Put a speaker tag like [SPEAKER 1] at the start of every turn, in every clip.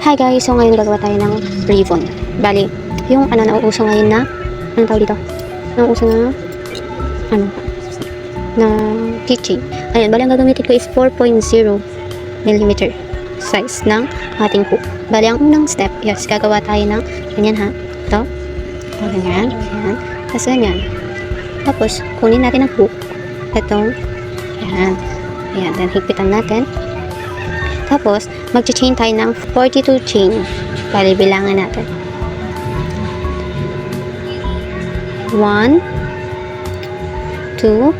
[SPEAKER 1] Hi guys, so ngayon gagawa tayo ng ribbon. Bali, yung nauuso ngayon na, anong tawag dito? Nauuso na, na keychain. Ayan, bali ang gagamitin ko is 4.0 mm size ng ating hook. Bali, ang unang step is gagawa tayo ng ganyan ha. Ito. Ganyan. Ganyan. Tapos ganyan. Tapos, kunin natin ang hook. Itong, yan. Ayan, then higpitan natin. Tapos, mag-chain tayo ng 42 chain. Bali, bilangan natin. 1, 2,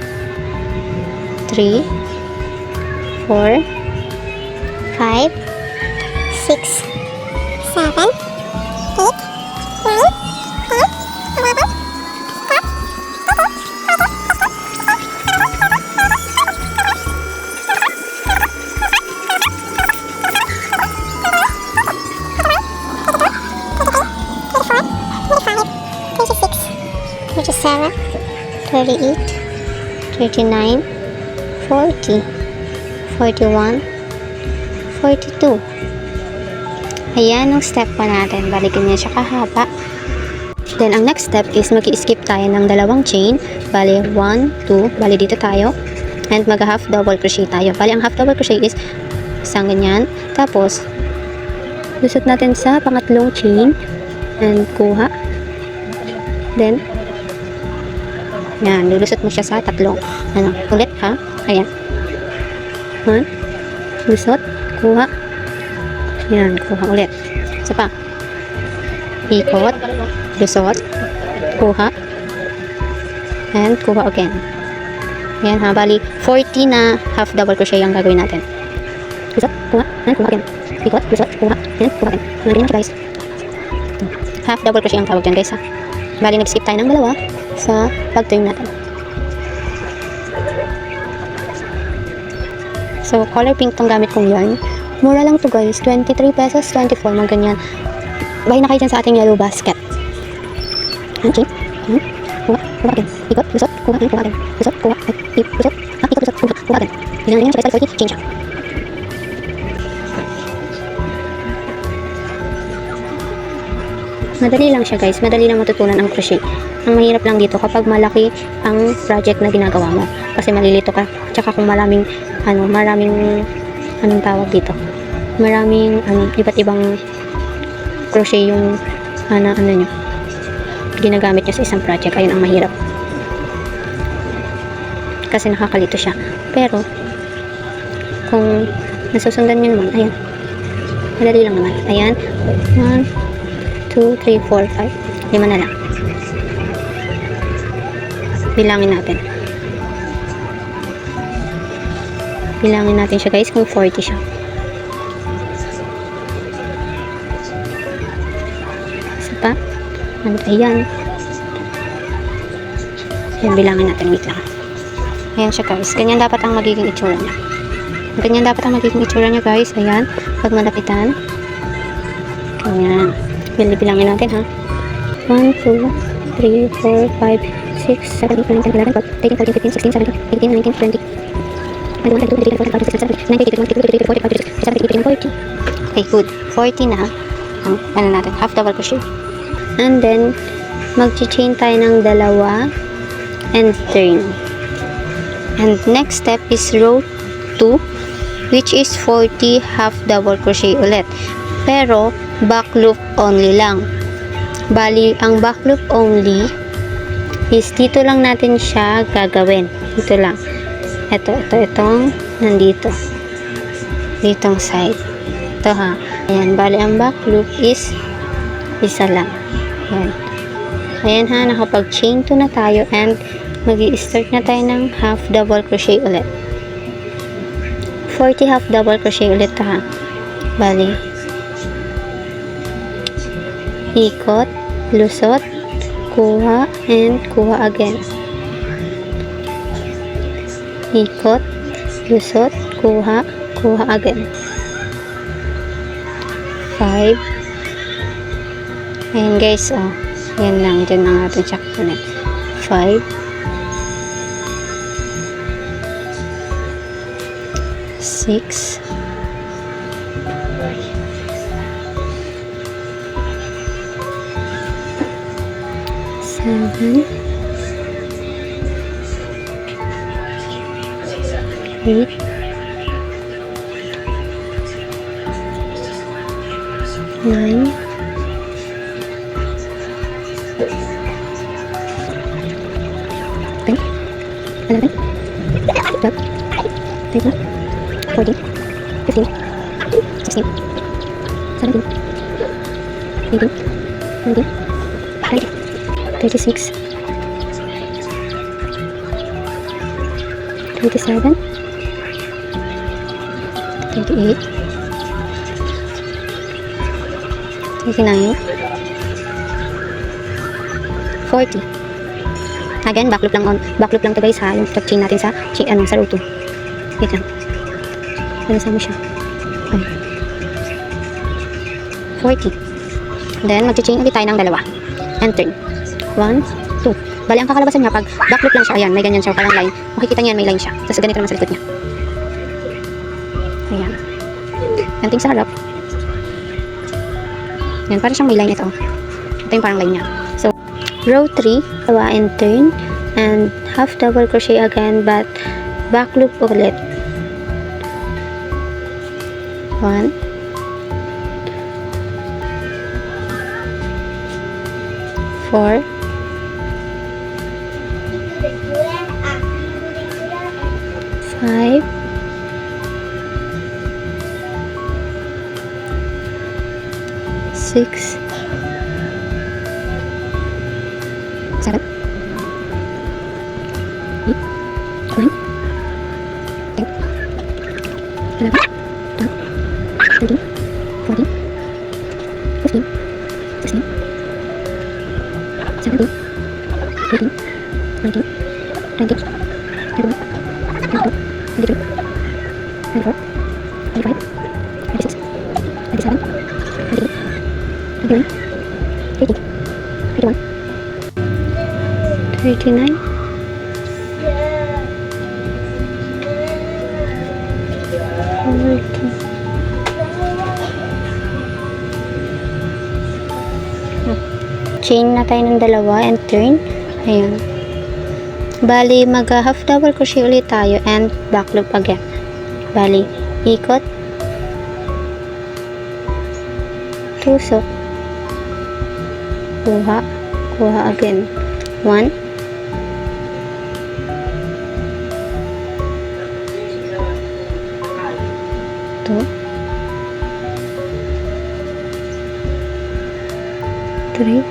[SPEAKER 1] 3, 4, 5, 6, 7, 8, 37, 38, 39, 40, 41, 42. Ayan ang step pa natin. Balikin niya siya kahaba. Then, ang next step is mag-skip tayo ng dalawang chain. Bali, 1, 2. Bali, dito tayo. And mag-half double crochet tayo. Bali, ang half double crochet is isang ganyan. Tapos, lusot natin sa pangatlong chain. And kuha. Then, yan, lulusot mo siya sa tatlong. Ulit ha. Ayan. 1, lusot, kuha. Yan, kuha ulit. Isa pa. Ikot, lusot, kuha. And kuha again. Yan ha, bali 40 na half double crochet ang gagawin natin. Lusot, kuha, and kuha again. Ikot, lusot, kuha, and kuha again. Ganyan guys. Half double crochet ang tawag dyan guys ha. Bali, nag-skip tayo ng dalawa sa pag-turn natin. So, color pink tong gamit kong yarn. Mura lang to guys. 23 pesos, 24, mga ganyan. Bahay na kayo dyan sa ating yellow basket. Chain. Kuha, kuha again. Ikot, lusot, kuha, kuha again. Lusot, kuha, ikot, lusot, kuha again. Bilang siya guys, 40, chain siya. Madali lang siya guys, madali lang matutunan ang crochet. Ang mahirap lang dito kapag malaki ang project na ginagawa mo. Kasi malilito ka. Tsaka kung maraming anong tawag dito. Maraming iba't ibang crochet yung nyo ginagamit nyo sa isang project. Ayun ang mahirap. Kasi nakakalito siya. Pero kung nasusundan nyo naman, ayan. Madali lang naman. Ayan. 1, 2, 3, 4, 5. 5 na lang. Bilangin natin. Bilangin natin siya guys kung 40 siya. Isa pa. Ayan. Ayan, bilangin natin. Wait lang. Ayan siya guys. Ganyan dapat ang magiging itsura niya. Ganyan dapat ang magiging itsura niya guys. Ayan. Pag malapitan. Ganyan. Bilangin natin ha. 1, 2, 3, 4, 5, 6, 7, 8, 9, 10, 11, 12, 13, 14, 15, 16, 17, 18, 19, 20, 21, 22, 23, 24, 25, 26, 27, 28, 29, 30, 31, 32, 34, 35, 36, 37, 38, 39, 40. Okay, good. 40 na. Natin. Half double crochet. And then, mag-chain tayo ng dalawa and turn. And next step is row 2, which is 40 half double crochet ulit. Pero, back loop only lang. Bali, ang back loop only is dito lang natin siya gagawin. Dito lang. Itong nandito. Ditong side. Ito ha. Ayan, bali ang back loop is isa lang. Ayan. Ayan ha, nakapag-chain 2 na tayo and mag-i-start na tayo ng half double crochet ulit. 40 half double crochet ulit ha. Bali, ikot, lusot, kuha, and kuha again. Ikot, lusot, kuha, kuha again. 5. Ayan guys, oh. Yan lang, dyan lang natin siya kunin. 5. 6. 7, 8, 9, 10, 11, 12, 13, 14, 15, 16, 17, 18, 19, 20, 36, 37, 38, 39, 40. Again, backloop lang to guys ha, yung chain natin sa sa row 2. Wait lang. Nasama siya. Okay. 40. Then, mag-chain ulit tayo ng dalawa. And turn. 1, 2. Bali, ang kakalabasan niya, pag backloop lang siya, ayan, may ganyan siya, parang line. Makikita niyan, may line siya. Tapos ganito naman sa likod niya. Ayan. Ganting sa harap. Ayan, parang siyang may line ito. Ito yung parang line niya. So, row 3, dalawa and turn. And half double crochet again, but backloop ulit. 1, 4, 5, 6, 7, 8, 9, 10, 11, 12, 13, 14, 15, 16, 17, 18, 19, 20, 21, 22, 23, 24, 25, 26, 27, 28, 29, 30, 31, 39, 40. Chain na tayo ng dalawa and turn. Ayan. Bali, mag half double crochet ulit tayo and back loop again. Bali, ikot, tusok, kuha, kuha again. 1, 2, 3,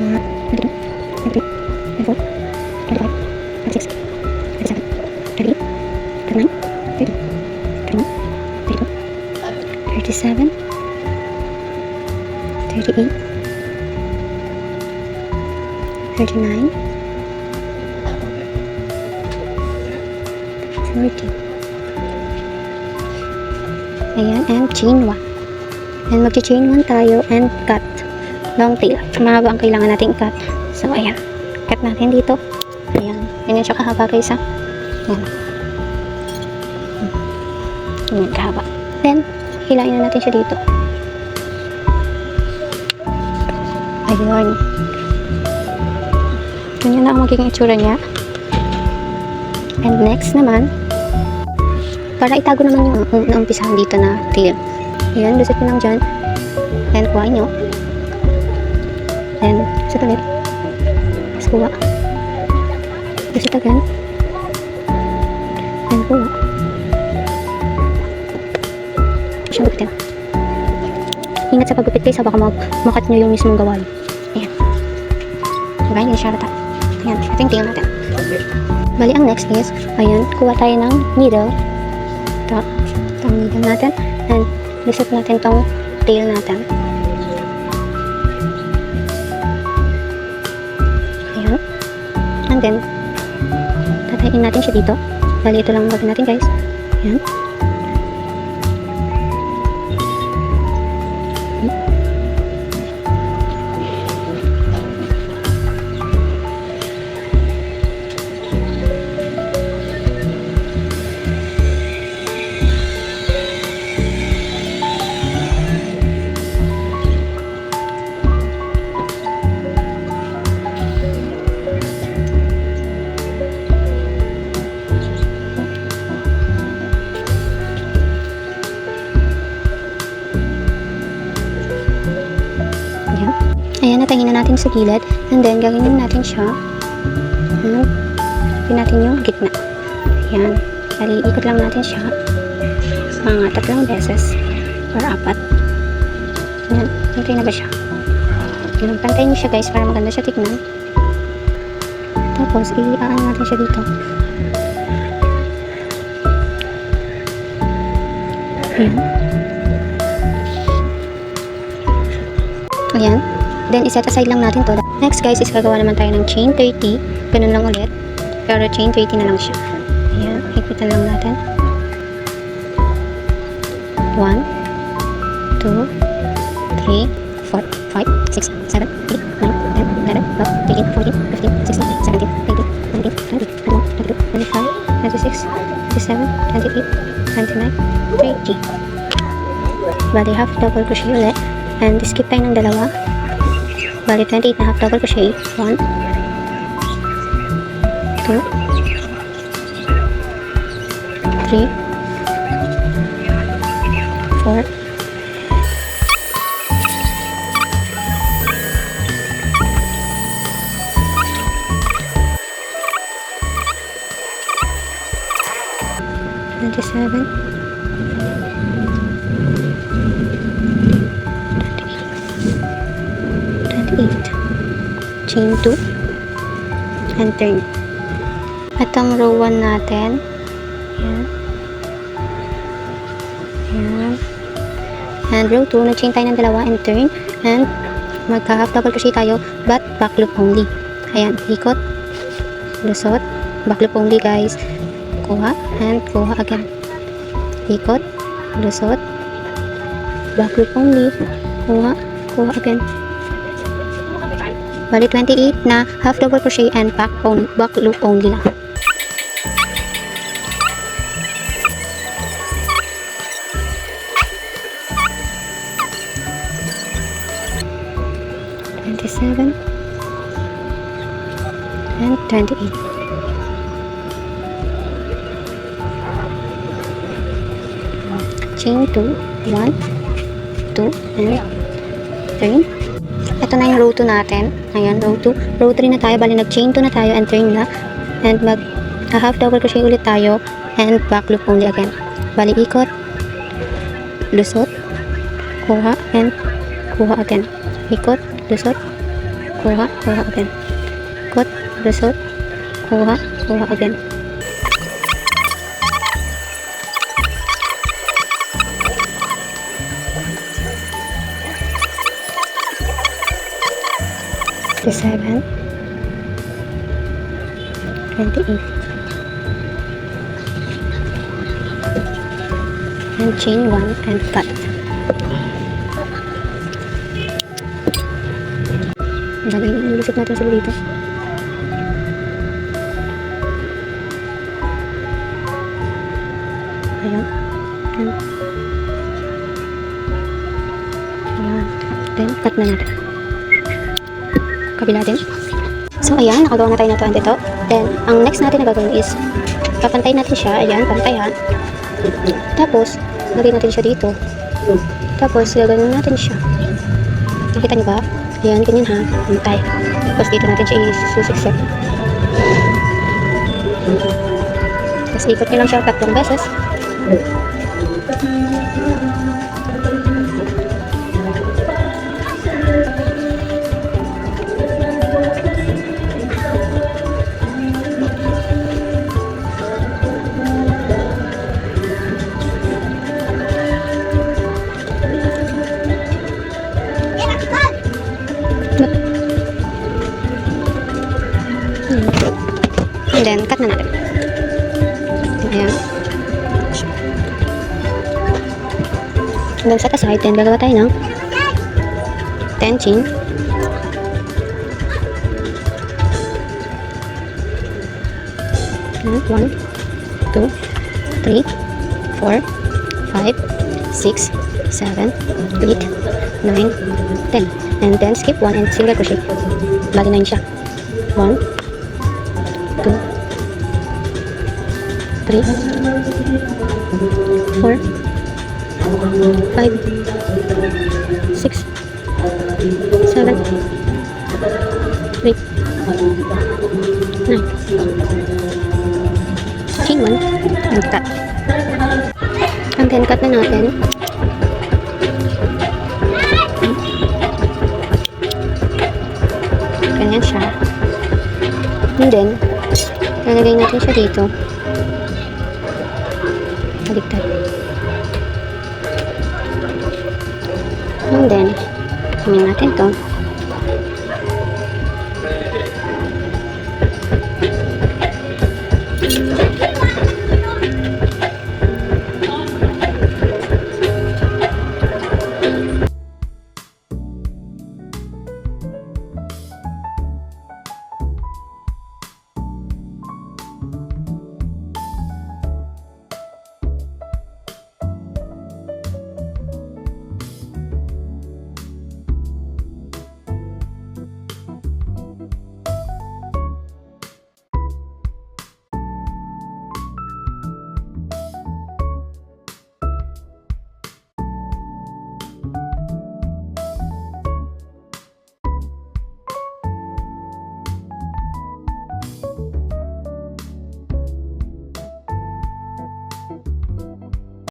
[SPEAKER 1] 4, 23, 24, 25, 26, 27, 28, 29, 30, 31, 32, 37, 38, 39, 40. Ayan, and chain 1. And mag-chain 1 tayo and cut. Long tail. Mahaba ang kailangan natin cut. So, ayan. Cut natin dito. Ayan. Ganyan siya kahaba guys ha. Ayan. Ganyan kahaba. Then, hilain na natin siya dito. Ayun. Ganyan na ang magiging itsura niya. And next naman, para itago naman yung naumpisahan dito na tail. Ayan, lusot nyo lang dyan. And kuhain nyo. And lusot ulit. Tapos kuha. Lusot again. And kuha. Siyang gupitin. Ingat sa paggupit guys, baka makat nyo yung mismong gawa. Ayan. Diba, hindi siya rata. Ayan, ito yung tail natin. Bali, ang next is, ayan, kuha tayo ng needle. Itong needle natin. And lusot natin tong tail natin. Ayan. And then, tatayin natin siya dito. Bali, ito lang gagawin natin guys. Ayan. Pantayin na natin sa gilid. And then, gagawin natin siya. Gawin natin yung gitna. Ayan. Bali, ikot lang natin siya. Mga 3 beses. Or 4. Ayan. Pantay na ba siya? Ayan. Pantayin niyo siya guys para maganda siya tignan. Tapos, iaan natin siya dito. Ayan. Ayan. Then, iset aside lang natin to. Next guys, is gagawa naman tayo ng chain 30. Ganun lang ulit. Pero chain 30 na lang siya. Ayan. Ikutan lang natin. 1, 2, 3, 4, 5, 6, 7, 8, 9, 10, 11, 12, 13, 14, 15, 16, 17, 18, 19, 20, 21, 22, 25, 26, 27, 28, 29, 30. Bali, half double crochet ulit. And skip tayo ng 2. Bali, 28 na half double crochet. 1, 2, 3, 4, 27, 28, chain 2, and turn. Itong row 1 natin. Ayan. Ayan. And row 2, nag-chain tayo ng 2 and turn. And magka-half double crochet tayo, but back loop only. Ayan, ikot, lusot, back loop only guys. Kuha, and kuha again. Ikot, lusot, back loop only. Kuha, kuha again. Bali 28 na half double crochet and back loop only lang. And 28. Chain 2, 1, 2, and turn. Ito na yung row 2 natin. Ayan, row 2. Row 3 na tayo. Bali, nag-chain 2 na tayo and turn na. And half double crochet ulit tayo and back loop only again. Bali, ikot, lusot, kuha, and kuha again. Ikot, lusot, kuha, kuha again. Ikot, lusot, kuha, kuha again. The 7, 28, and chain 1 and cut. Dali, nilusot natin sila dito. Ayan. Ayan. Then, cut na natin. Kabila din. So, ayan, nakagawa na tayo na to and ito. Then, ang next natin na gagawin is, papantay natin siya. Ayan, pantay ha. Tapos, lagay natin siya dito. Tapos, gagawin natin siya. Nakita niyo ba? Ayan, ganyan ha. Pantay. Tapos, dito natin siya isusiksik. Tapos, ikot nyo lang siya 3 beses. And then, cut na natin. Ayan. And then, set aside. Then, gagawa tayo ng 10 chain. And 1, 2, 3, 4, 5, 6, 7, 8, 9, 10. And then, skip 1 and single crochet. Bali 9 siya. 1, 2, 3, 4, 5, 6, 7, then, cut na natin. Ganyan siya. And then, lalagay natin siya dito. Baligtad. And then, natin to.